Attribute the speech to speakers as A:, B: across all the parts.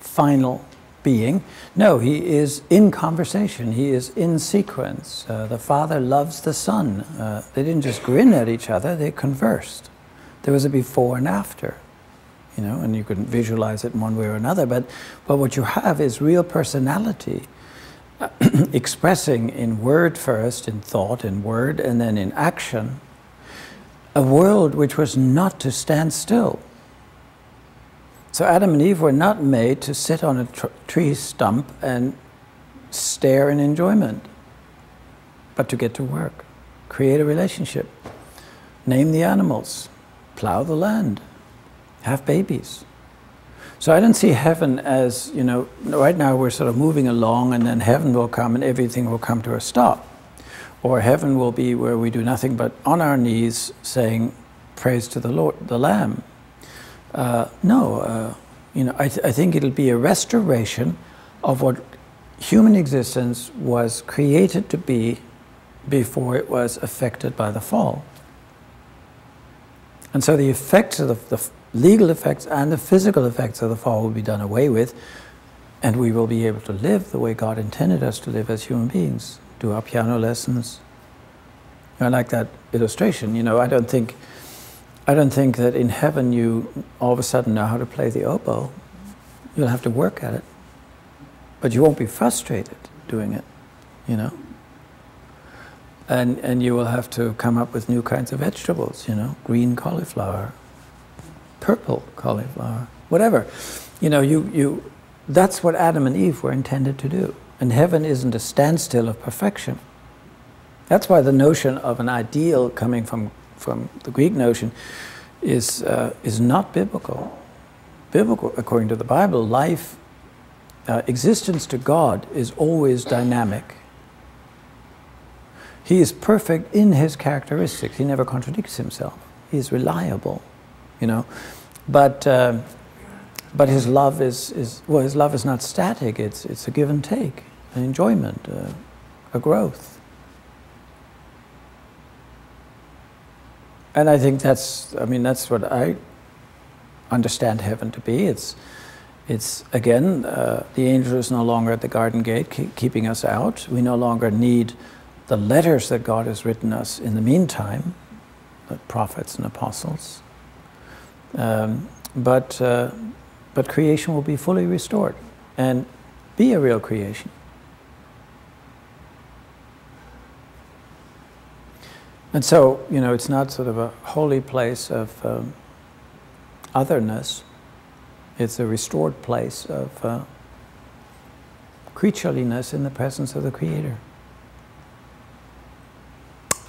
A: final being. No, he is in conversation. He is in sequence. The Father loves the Son. They didn't just grin at each other, they conversed. There was a before and after, you know, and you can visualize it in one way or another, but what you have is real personality expressing in word first, in thought, in word, and then in action, a world which was not to stand still. So Adam and Eve were not made to sit on a tree stump and stare in enjoyment, but to get to work, create a relationship, name the animals, plow the land, have babies. So I don't see heaven as, you know, right now we're sort of moving along and then heaven will come and everything will come to a stop. Or heaven will be where we do nothing but on our knees saying, praise to the Lord, the Lamb. No, you know, I think it'll be a restoration of what human existence was created to be before it was affected by the fall. And so the effects of the legal effects and the physical effects of the fall will be done away with, and we will be able to live the way God intended us to live as human beings, do our piano lessons. I like that illustration. You know, I don't think that in heaven you all of a sudden know how to play the oboe. You'll have to work at it. But you won't be frustrated doing it, you know. And you will have to come up with new kinds of vegetables, you know, green cauliflower, purple cauliflower, whatever. You know, that's what Adam and Eve were intended to do. And heaven isn't a standstill of perfection. That's why the notion of an ideal coming from the Greek notion is not biblical. Biblical, according to the Bible, life, existence to God is always dynamic. He is perfect in his characteristics. He never contradicts himself. He is reliable, you know. But his love is not static. It's a give and take, an enjoyment, a growth. And I think that's what I understand heaven to be. It's again, the angel is no longer at the garden gate keeping us out. We no longer need the letters that God has written us in the meantime, the prophets and apostles. But creation will be fully restored and be a real creation. And so, you know, it's not sort of a holy place of otherness. It's a restored place of creatureliness in the presence of the Creator.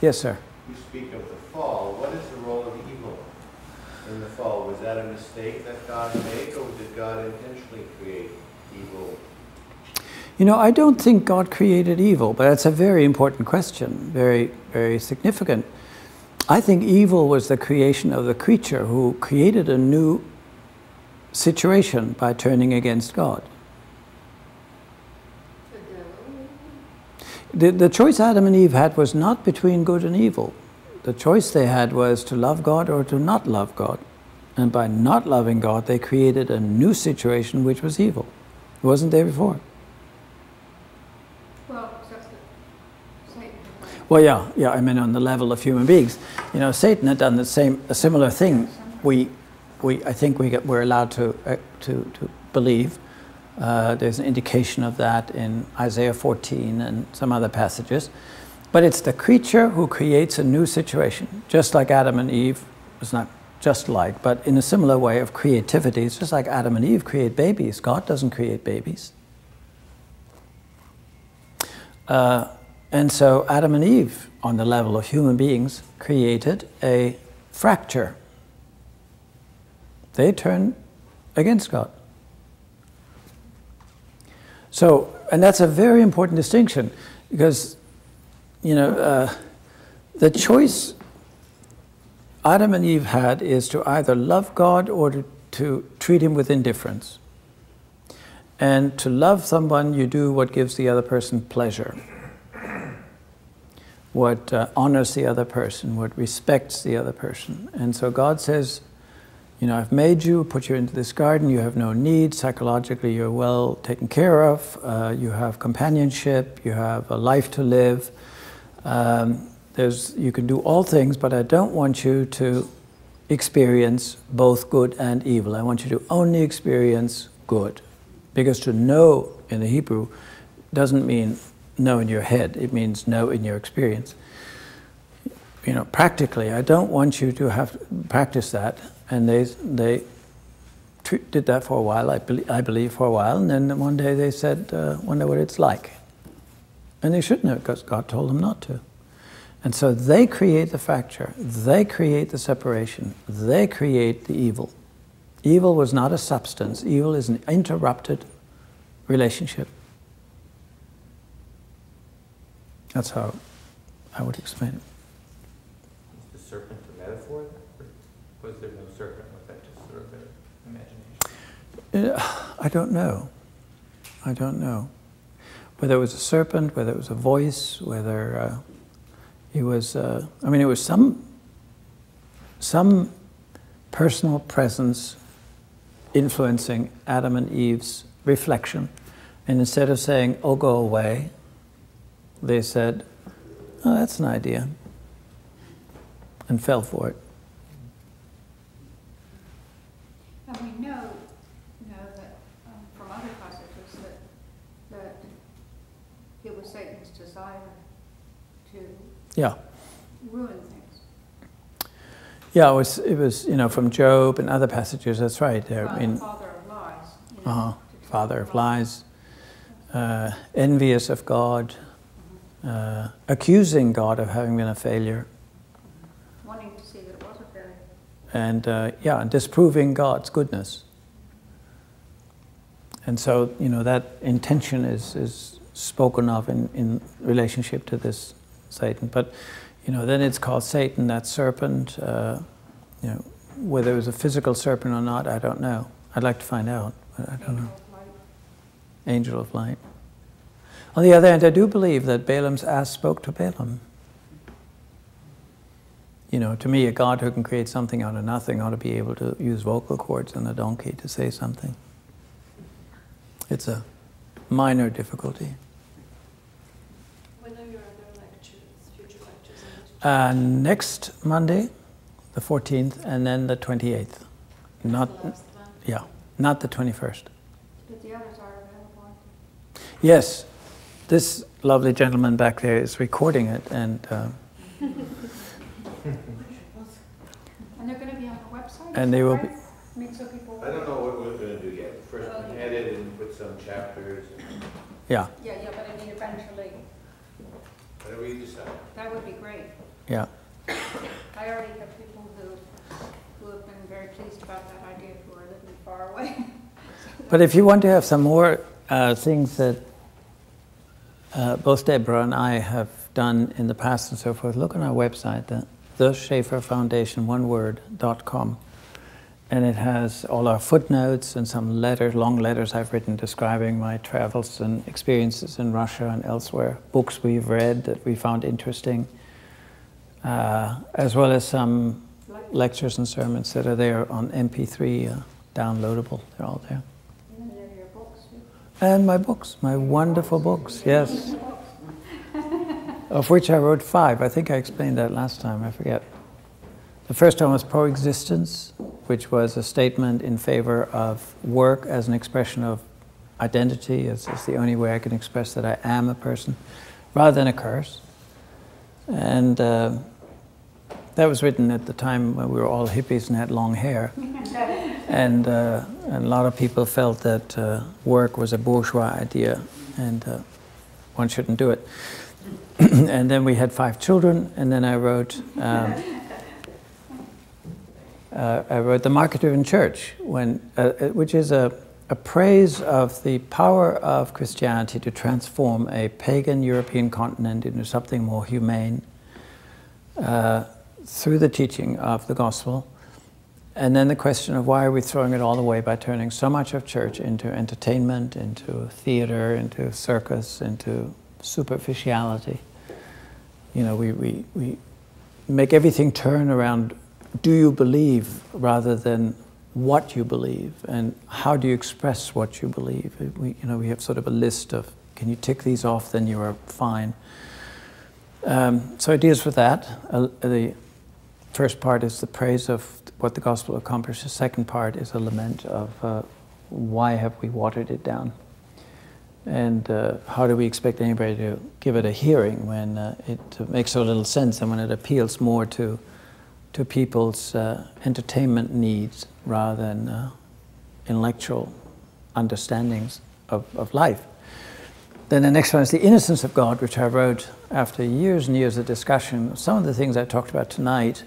A: Yes, sir?
B: You speak of the fall. What is the role of evil in the fall? Was that a mistake that God made, or did God intentionally create evil?
A: You know, I don't think God created evil, but that's a very important question, very, very significant. I think evil was the creation of the creature who created a new situation by turning against God. The choice Adam and Eve had was not between good and evil. The choice they had was to love God or to not love God. And by not loving God, they created a new situation which was evil. It wasn't there before.
C: Well, Satan.
A: Well, yeah. I mean, on the level of human beings, you know, Satan had done a similar thing. I think we're allowed to believe. There's an indication of that in Isaiah 14 and some other passages. But it's the creature who creates a new situation, just like Adam and Eve. It's not just like, but in a similar way of creativity. It's just like Adam and Eve create babies. God doesn't create babies. And so Adam and Eve, on the level of human beings, created a fracture. They turned against God. So, and that's a very important distinction, because, you know, the choice Adam and Eve had is to either love God or to treat him with indifference. And to love someone, you do what gives the other person pleasure, what honors the other person, what respects the other person. And so God says, you know, I've made you, put you into this garden, you have no needs, psychologically you're well taken care of, you have companionship, you have a life to live, you can do all things, but I don't want you to experience both good and evil. I want you to only experience good. Because to know in the Hebrew doesn't mean know in your head, it means know in your experience. You know, practically, I don't want you to have to practice that. And they did that for a while, I believe for a while, and then one day they said, wonder what it's like. And they shouldn't have, because God told them not to. And so they create the fracture, they create the separation, they create the evil. Evil was not a substance, evil is an interrupted relationship. That's how I would explain it.
D: Is the serpent a metaphor? Was there no serpent? Was that just sort of an imagination?
A: I don't know. I don't know. Whether it was a serpent, whether it was a voice, whether he was, I mean, it was some personal presence influencing Adam and Eve's reflection. And instead of saying, oh, go away, they said, oh, that's an idea, and fell for it.
C: And we know that from other passages that it was Satan's desire to ruin things.
A: Yeah, it was you know, from Job and other passages. That's right.
C: The father of lies. You know,
A: father of lies, envious of God, accusing God of having been a failure.
C: Wanting to see that it was a failure.
A: And and disproving God's goodness. And so, you know, that intention is spoken of in relationship to this Satan. But, you know, then it's called Satan, that serpent. You know, whether it was a physical serpent or not, I don't know. I'd like to find out, but I don't know. Angel of light. On the other hand, I do believe that Balaam's ass spoke to Balaam. You know, to me, a God who can create something out of nothing ought to be able to use vocal cords on a donkey to say something. It's a minor difficulty.
E: When are your other lectures, future lectures?
A: Next Monday, the 14th, and then the 28th. Not the 21st.
C: But the others are available.
A: Yes, this lovely gentleman back there is recording it, and
C: they're going to be on the website?
A: And they will be.
C: I mean, so people...
B: I don't know what we're going to do yet. First, edit and put some chapters.
A: Yeah.
C: Yeah, but I mean, eventually,
B: Whatever you decide.
C: that would be great.
A: Yeah.
C: I already have people who have been very pleased about that idea, who are living far away.
A: But if you want to have some more things that both Deborah and I have done in the past and so forth, look on our website, the Schaeffer Foundation, oneword.com. And it has all our footnotes and some letters, long letters I've written describing my travels and experiences in Russia and elsewhere, books we've read that we found interesting, as well as some lectures and sermons that are there on MP3, downloadable. They're all there.
C: And there are your books, too.
A: And my books, my wonderful books, yes. Of which I wrote 5. I think I explained that last time, I forget. The first one was Pro-Existence, which was a statement in favor of work as an expression of identity. It's the only way I can express that I am a person, rather than a curse. And that was written at the time when we were all hippies and had long hair. And a lot of people felt that work was a bourgeois idea and one shouldn't do it. And then we had 5 children, and then I wrote The Market-Driven Church, which is a praise of the power of Christianity to transform a pagan European continent into something more humane through the teaching of the gospel. And then the question of why are we throwing it all away by turning so much of church into entertainment, into theater, into circus, into superficiality. You know, we make everything turn around, do you believe, rather than what you believe and how do you express what you believe. We have sort of a list of, can you tick these off, then you are fine. So it deals with that. The first part is the praise of what the gospel accomplished. The second part is a lament of why have we watered it down? And how do we expect anybody to give it a hearing when it makes so little sense and when it appeals more to people's entertainment needs rather than intellectual understandings of life. Then the next one is the innocence of God, which I wrote after years and years of discussion. Some of the things I talked about tonight,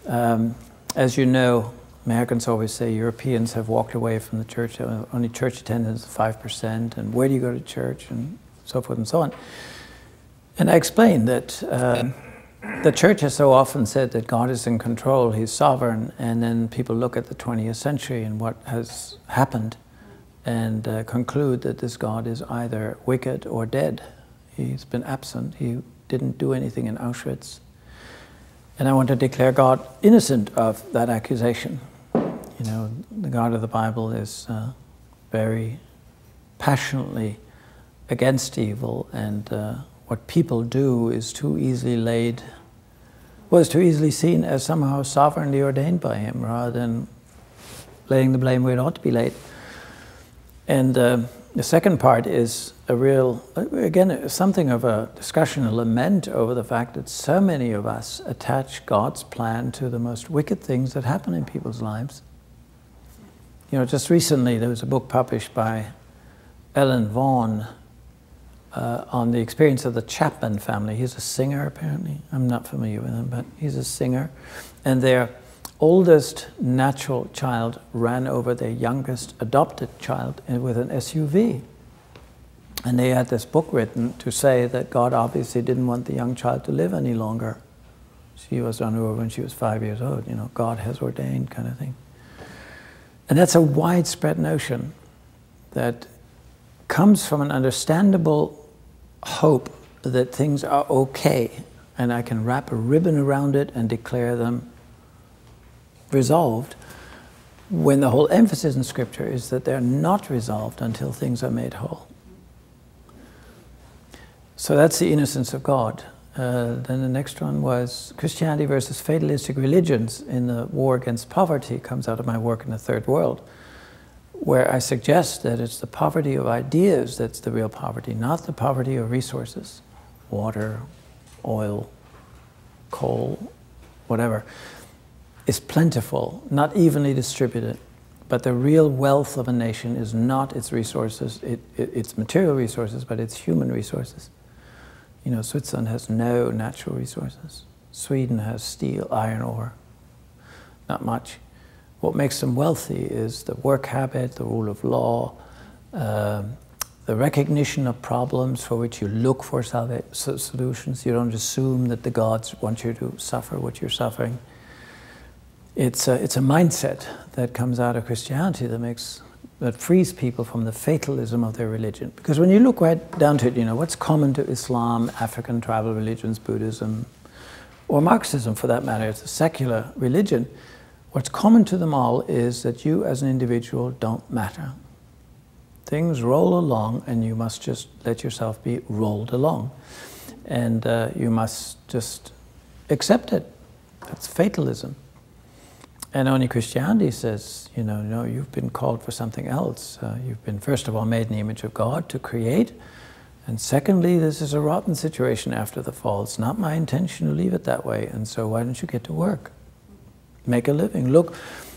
A: as you know, Americans always say Europeans have walked away from the church, only church attendance 5%, and where do you go to church, and so forth and so on. And I explained that the church has so often said that God is in control, He's sovereign, and then people look at the 20th century and what has happened and conclude that this God is either wicked or dead. He's been absent. He didn't do anything in Auschwitz. And I want to declare God innocent of that accusation. You know, the God of the Bible is very passionately against evil, and what people do is too easily seen as somehow sovereignly ordained by Him, rather than laying the blame where it ought to be laid. And the second part is a real, again, something of a discussion, a lament over the fact that so many of us attach God's plan to the most wicked things that happen in people's lives. You know, just recently there was a book published by Ellen Vaughan on the experience of the Chapman family. He's a singer, apparently. I'm not familiar with him, but he's a singer. And their oldest natural child ran over their youngest adopted child with an SUV. And they had this book written to say that God obviously didn't want the young child to live any longer. She was run over when she was 5 years old. You know, God has ordained, kind of thing. And that's a widespread notion that comes from an understandable hope that things are okay, and I can wrap a ribbon around it and declare them resolved, when the whole emphasis in Scripture is that they're not resolved until things are made whole. So that's the innocence of God. Then the next one was Christianity versus fatalistic religions in the war against poverty. Comes out of my work in the Third World, where I suggest that it's the poverty of ideas that's the real poverty, not the poverty of resources, water, oil, coal, whatever. Is plentiful, not evenly distributed, but the real wealth of a nation is not its resources, its material resources, but its human resources. You know, Switzerland has no natural resources. Sweden has steel, iron ore, not much. What makes them wealthy is the work habit, the rule of law, the recognition of problems for which you look for solutions. You don't assume that the gods want you to suffer what you're suffering. It's a mindset that comes out of Christianity that frees people from the fatalism of their religion. Because when you look right down to it, you know, what's common to Islam, African tribal religions, Buddhism, or Marxism for that matter, it's a secular religion. What's common to them all is that you as an individual don't matter. Things roll along and you must just let yourself be rolled along. And you must just accept it. That's fatalism. And only Christianity says, you know, no, you've been called for something else. You've been, first of all, made in the image of God to create. And secondly, this is a rotten situation after the fall. It's not my intention to leave it that way. And so why don't you get to work? Make a living. Look,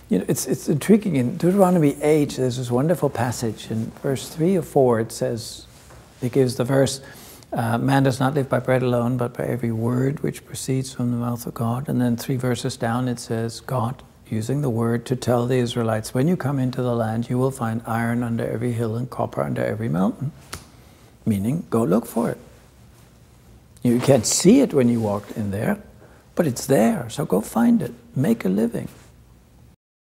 A: you know, it's intriguing. In Deuteronomy 8, there's this wonderful passage. In verse 3 or 4, it says, it gives the verse, man does not live by bread alone, but by every word which proceeds from the mouth of God. And then 3 verses down, it says, God, using the word to tell the Israelites, when you come into the land, you will find iron under every hill and copper under every mountain. Meaning, go look for it. You can't see it when you walk in there, but it's there, so go find it. Make a living.